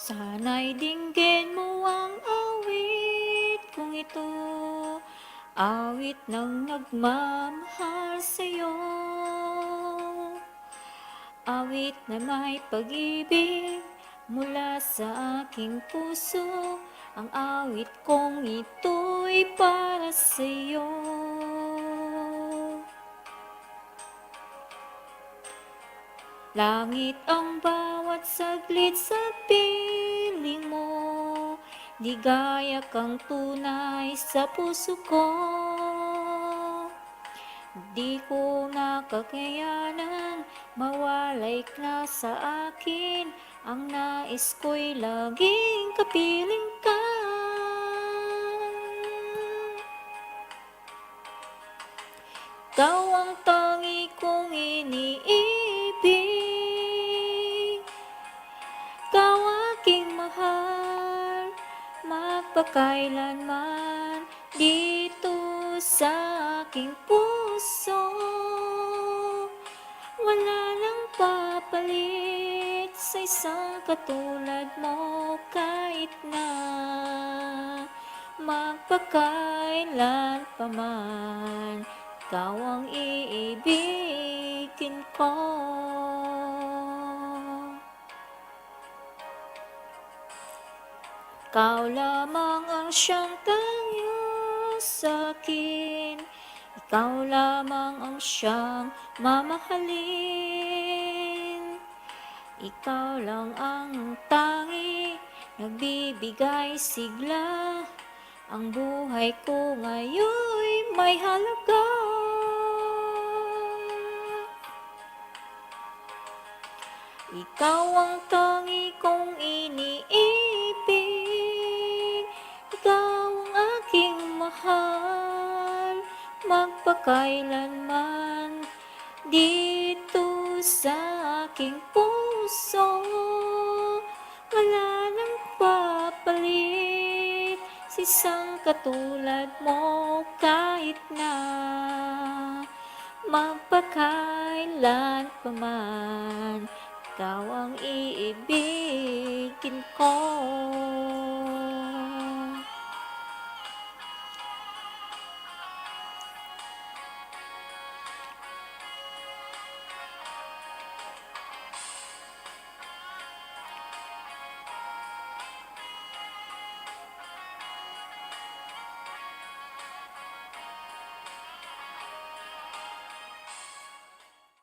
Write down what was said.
Sana'y dinggin mo ang awit kong ito, awit ng nagmamahal sa'yo. Awit na may pag-ibig mula sa aking puso, ang awit kong ito'y para sa'yo. Langit ang bawat saglit sa piling mo, ligaya kang tunay sa puso ko. Di ko nakakayanang mawalay ka sa akin, ang nais ko'y laging kapiling ka. Ikaw ang tangi kong iniibig, ikaw aking mahal, magpakailanman dito sa aking puso. Wala nang papalit sa isang katulad mo, kahit na magpakailan pa man, ikaw ang iibigin ko. Ikaw lamang ang siyang tangiyo sa'kin, ikaw lamang ang siyang mamahalin. Ikaw lang ang tangi, nagbibigay sigla, ang buhay ko ngayon'y may halaga. Ikaw ang tangi kong iniibig, ikaw ang aking mahal, magpakailanman dito sa aking puso. Wala nang papalit sa isang katulad mo, kahit na magpakailan pa man, ikaw ang iibigin ko.